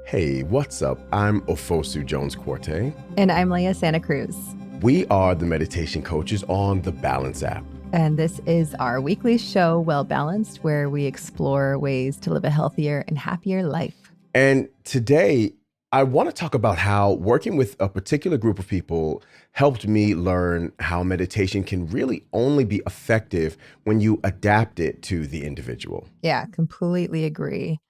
Hey, what's up? I'm Ofosu Jones-Quartey. And I'm Leah Santa Cruz. We are the meditation coaches on the Balance app. And this is our weekly show, Well Balanced, where we explore ways to live a healthier and happier life. And today, I want to talk about how working with a particular group of people helped me learn how meditation can really only be effective when you adapt it to the individual. Yeah, completely agree.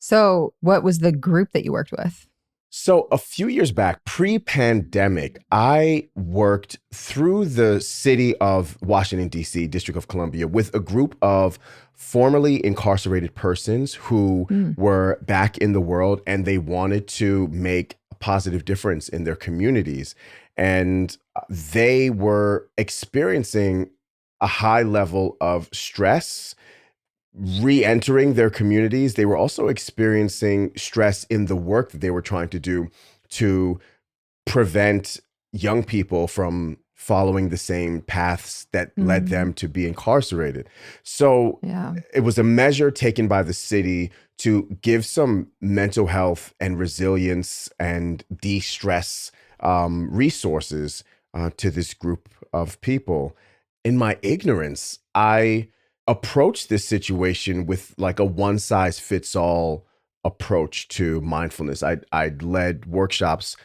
So what was the group that you worked with? So a few years back, pre-pandemic, I worked through the city of Washington, D.C., District of Columbia, with a group of formerly incarcerated persons who were back in the world and they wanted to make a positive difference in their communities. And they were experiencing a high level of stress re-entering their communities. They were also experiencing stress in the work that they were trying to do to prevent young people from following the same paths that led them to be incarcerated. So it was a measure taken by the city to give some mental health and resilience and de-stress resources to this group of people. In my ignorance, I approach this situation with like a one-size-fits-all approach to mindfulness. I'd led workshops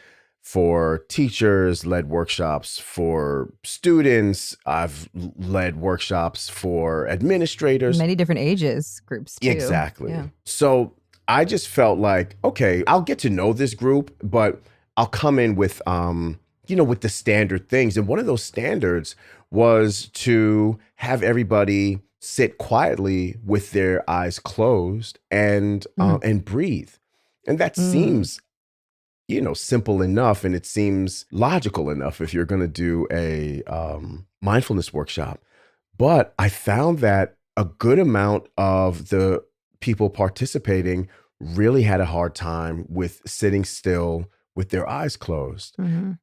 for teachers, led workshops for students. I've led workshops for administrators. Many different ages groups too. Exactly. Yeah. So I just felt like, okay, I'll get to know this group, but I'll come in with, with the standard things. And one of those standards was to have everybody sit quietly with their eyes closed and breathe. And that seems, simple enough, and it seems logical enough if you're going to do a mindfulness workshop. But I found that a good amount of the people participating really had a hard time with sitting still with their eyes closed.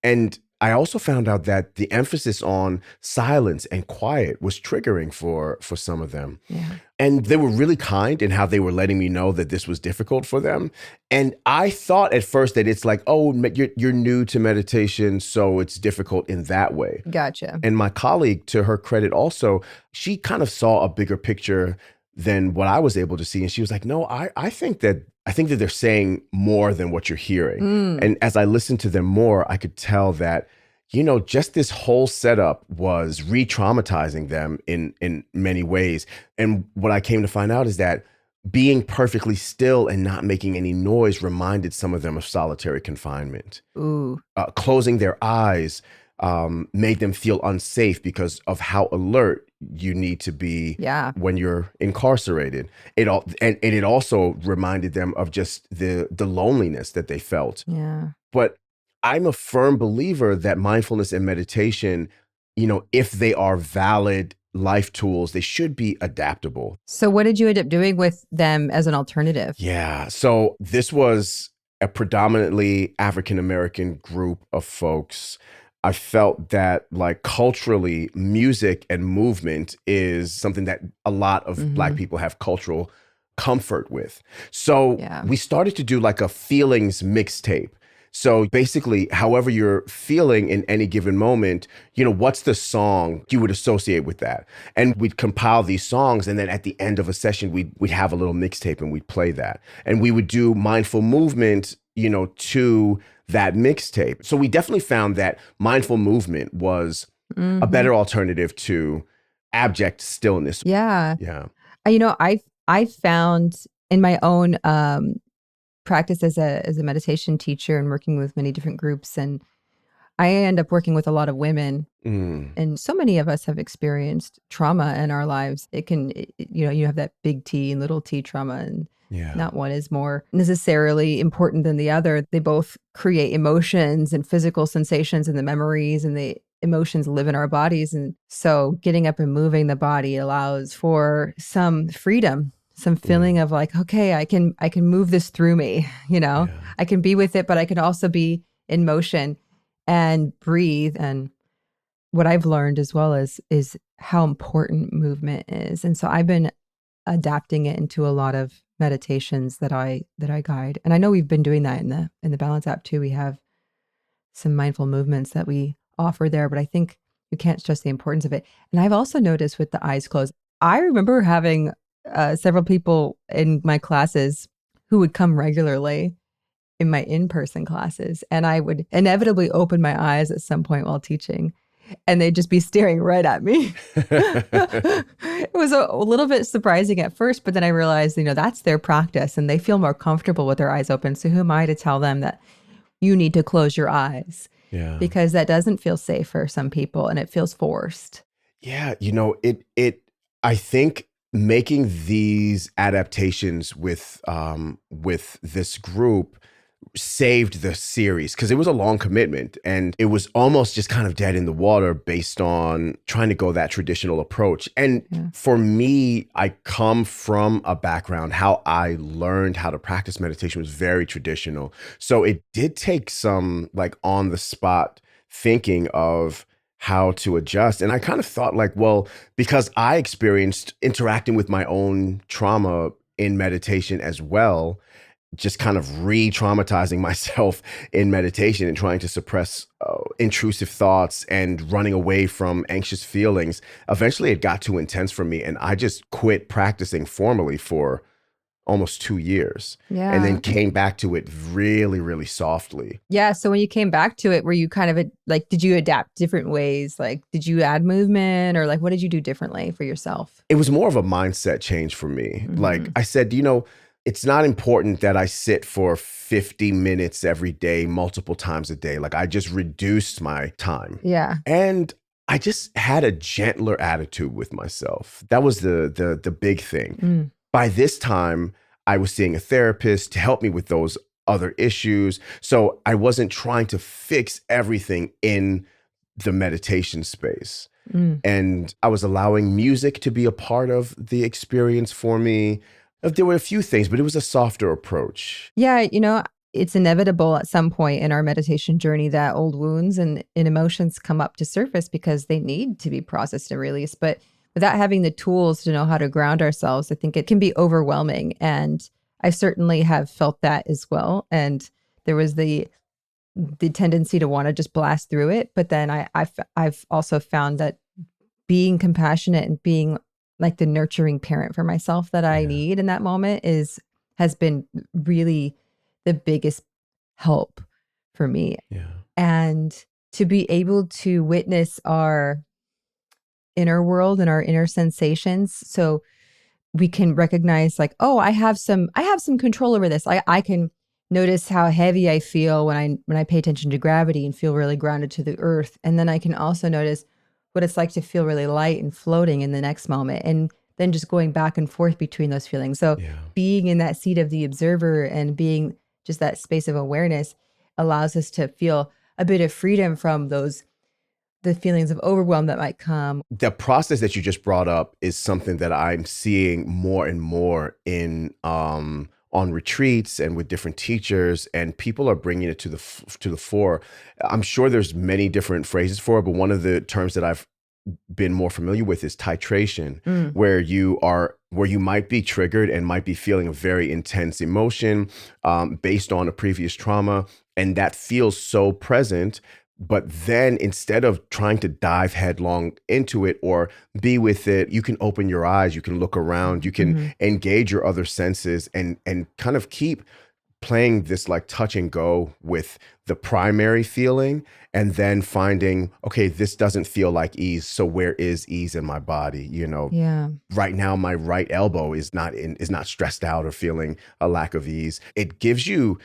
And I also found out that the emphasis on silence and quiet was triggering for some of them. Yeah. And they were really kind in how they were letting me know that this was difficult for them. And I thought at first that it's like, oh, you're new to meditation, so it's difficult in that way. Gotcha. And my colleague, to her credit also, she kind of saw a bigger picture than what I was able to see. And she was like, no, I think that they're saying more than what you're hearing. And as I listened to them more, I could tell that, just this whole setup was re-traumatizing them in many ways. And what I came to find out is that being perfectly still and not making any noise reminded some of them of solitary confinement. Ooh. Closing their eyes made them feel unsafe because of how alert you need to be when you're incarcerated. It also reminded them of just the loneliness that they felt. Yeah. But I'm a firm believer that mindfulness and meditation, if they are valid life tools, they should be adaptable. So what did you end up doing with them as an alternative? Yeah. So this was a predominantly African-American group of folks. I felt that like culturally, music and movement is something that a lot of Black people have cultural comfort with. So we started to do like a feelings mixtape. So basically, however you're feeling in any given moment, what's the song you would associate with that? And we'd compile these songs. And then at the end of a session, we'd have a little mixtape and we'd play that. And we would do mindful movement, to that mixtape. So we definitely found that mindful movement was a better alternative to abject stillness. Yeah. Yeah. I found in my own practice as a meditation teacher and working with many different groups, and I end up working with a lot of women, and so many of us have experienced trauma in our lives. It can, you have that big T and little t trauma, and not one is more necessarily important than the other. They both create emotions and physical sensations, and the memories and the emotions live in our bodies. And so getting up and moving the body allows for some freedom, some feeling of like, okay, I can move this through me, I can be with it, but I can also be in motion and breathe. And what I've learned as well is how important movement is. And so I've been adapting it into a lot of meditations that I guide. And I know we've been doing that in the Balance app too. We have some mindful movements that we offer there, but I think you can't stress the importance of it. And I've also noticed with the eyes closed, I remember having several people in my classes who would come regularly in my in-person classes, and I would inevitably open my eyes at some point while teaching, and they'd just be staring right at me. It was a little bit surprising at first, but then I realized, that's their practice and they feel more comfortable with their eyes open. So who am I to tell them that you need to close your eyes? Yeah. Because that doesn't feel safe for some people and it feels forced. Yeah, I think making these adaptations with this group saved the series because it was a long commitment and it was almost just kind of dead in the water based on trying to go that traditional approach. And for me, I come from a background, how I learned how to practice meditation was very traditional. So it did take some like on the spot thinking of how to adjust. And I kind of thought like, well, because I experienced interacting with my own trauma in meditation as well, just kind of re-traumatizing myself in meditation and trying to suppress intrusive thoughts and running away from anxious feelings. Eventually it got too intense for me and I just quit practicing formally for almost 2 years. Yeah. And then came back to it really, really softly. Yeah. So when you came back to it, were you kind of like, did you adapt different ways? Like, did you add movement or like, what did you do differently for yourself? It was more of a mindset change for me. Mm-hmm. Like I said, it's not important that I sit for 50 minutes every day, multiple times a day. Like I just reduced my time. Yeah. And I just had a gentler attitude with myself. That was the big thing. By this time, I was seeing a therapist to help me with those other issues. So I wasn't trying to fix everything in the meditation space. And I was allowing music to be a part of the experience for me. There were a few things, but it was a softer approach. Yeah, it's inevitable at some point in our meditation journey that old wounds and emotions come up to surface because they need to be processed and released. But without having the tools to know how to ground ourselves, I think it can be overwhelming. And I certainly have felt that as well. And there was the tendency to want to just blast through it. But then I've also found that being compassionate and being like the nurturing parent for myself that I need in that moment has been really the biggest help for me. Yeah. And to be able to witness our inner world and our inner sensations. So we can recognize like, oh, I have some control over this. I can notice how heavy I feel when I pay attention to gravity and feel really grounded to the earth. And then I can also notice what it's like to feel really light and floating in the next moment. And then just going back and forth between those feelings. So being in that seat of the observer and being just that space of awareness allows us to feel a bit of freedom from the feelings of overwhelm that might come. The process that you just brought up is something that I'm seeing more and more in on retreats and with different teachers, and people are bringing it to the fore. I'm sure there's many different phrases for it, but one of the terms that I've been more familiar with is titration, where you might be triggered and might be feeling a very intense emotion based on a previous trauma, and that feels so present. But then instead of trying to dive headlong into it or be with it, you can open your eyes, you can look around, you can engage your other senses and kind of keep playing this like touch and go with the primary feeling, and then finding, okay, this doesn't feel like ease. So where is ease in my body? Right now, my right elbow is not stressed out or feeling a lack of ease. It gives you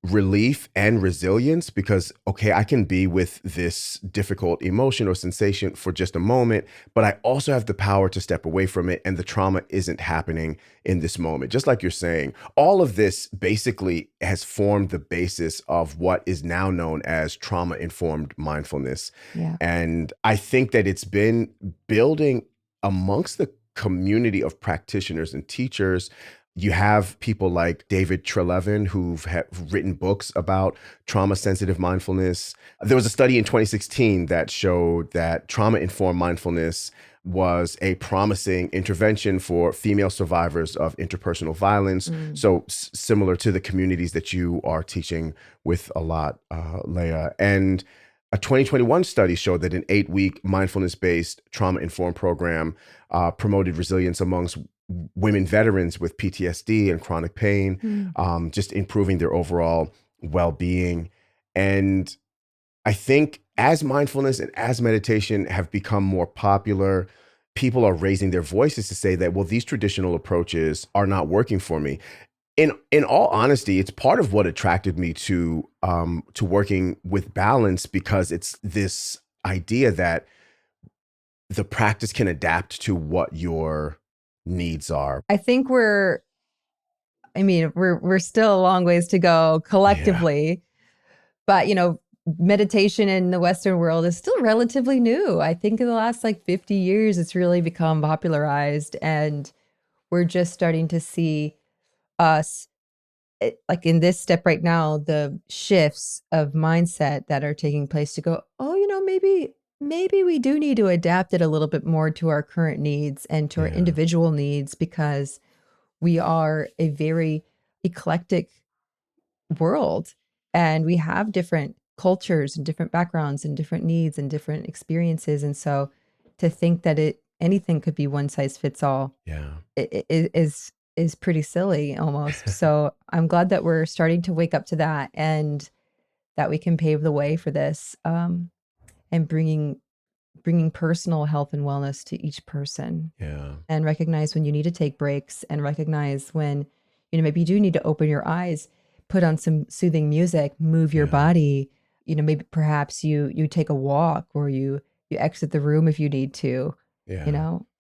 relief and resilience because, okay, I can be with this difficult emotion or sensation for just a moment, but I also have the power to step away from it and the trauma isn't happening in this moment. Just like you're saying, all of this basically has formed the basis of what is now known as trauma-informed mindfulness. Yeah. And I think that it's been building amongst the community of practitioners and teachers. You have people like David Treleaven who've written books about trauma-sensitive mindfulness. There was a study in 2016 that showed that trauma-informed mindfulness was a promising intervention for female survivors of interpersonal violence. So similar to the communities that you are teaching with a lot, Leah. And a 2021 study showed that an 8-week mindfulness-based trauma-informed program promoted resilience amongst women veterans with PTSD and chronic pain, just improving their overall well-being. And I think as mindfulness and as meditation have become more popular, people are raising their voices to say that, well, these traditional approaches are not working for me. In all honesty, it's part of what attracted me to working with balance, because it's this idea that the practice can adapt to what your needs are. I think we're still a long ways to go collectively, but meditation in the Western world is still relatively new. I think in the last 50 years, it's really become popularized, and we're just starting to see us, in this step right now, the shifts of mindset that are taking place to go, oh, maybe we do need to adapt it a little bit more to our current needs and to our individual needs, because we are a very eclectic world, and we have different cultures and different backgrounds and different needs and different experiences. And so to think that anything could be one size fits all is pretty silly almost. So I'm glad that we're starting to wake up to that, and that we can pave the way for this, and bringing personal health and wellness to each person. And recognize when you need to take breaks, and recognize when maybe you do need to open your eyes, put on some soothing music, move your body. Maybe perhaps you take a walk, or you exit the room if you need to.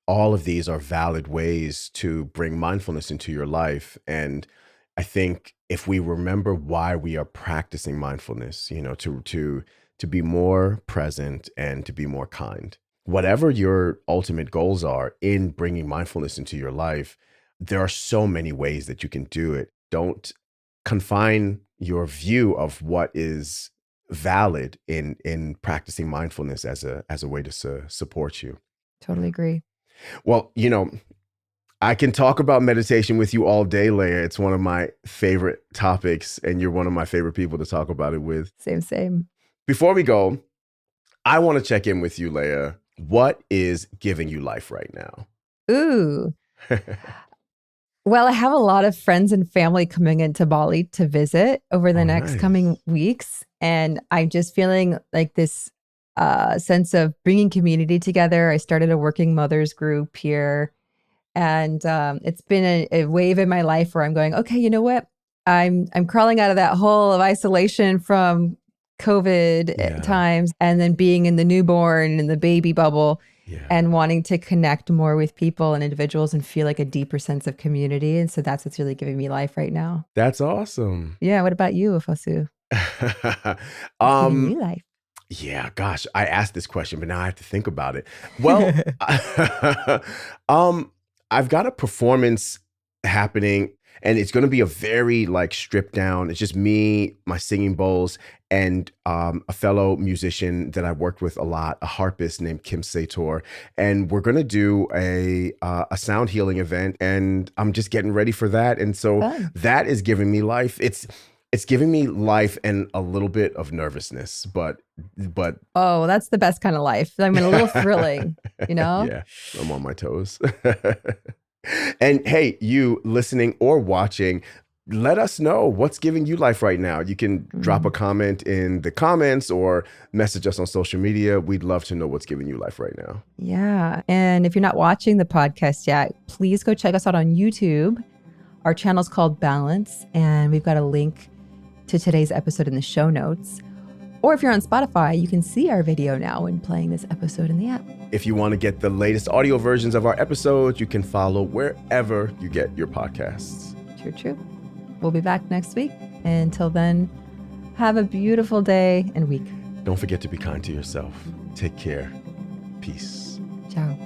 All of these are valid ways to bring mindfulness into your life. And I think if we remember why we are practicing mindfulness, to be more present and to be more kind, whatever your ultimate goals are in bringing mindfulness into your life, there are so many ways that you can do it. Don't confine your view of what is valid in practicing mindfulness as a way to support you. Totally agree. Well, I can talk about meditation with you all day, Leah. It's one of my favorite topics, and you're one of my favorite people to talk about it with. Same. Before we go, I want to check in with you, Leah. What is giving you life right now? Ooh. Well, I have a lot of friends and family coming into Bali to visit over the next coming weeks. And I'm just feeling like this sense of bringing community together. I started a working mothers group here. And it's been a wave in my life where I'm going, okay, you know what? I'm crawling out of that hole of isolation from COVID times, and then being in the newborn and the baby bubble. And wanting to connect more with people and individuals and feel like a deeper sense of community. And so that's what's really giving me life right now. That's awesome. Yeah. What about you, Ofosu? Giving you life. Yeah, gosh, I asked this question, but now I have to think about it. Well, I've got a performance happening, and it's going to be a very stripped down. It's just me, my singing bowls, and a fellow musician that I worked with a lot, a harpist named Kim Sator. And we're going to do a sound healing event, and I'm just getting ready for that. And so that is giving me life. It's giving me life and a little bit of nervousness, but oh, that's the best kind of life. I mean, a little thrilling, Yeah, I'm on my toes. And hey, you listening or watching, let us know what's giving you life right now. You can drop a comment in the comments or message us on social media. We'd love to know what's giving you life right now. Yeah. And if you're not watching the podcast yet, please go check us out on YouTube. Our channel's called Balance, and we've got a link to today's episode in the show notes. Or if you're on Spotify, you can see our video now when playing this episode in the app. If you want to get the latest audio versions of our episodes, you can follow wherever you get your podcasts. True. We'll be back next week. Until then, have a beautiful day and week. Don't forget to be kind to yourself. Take care. Peace. Ciao.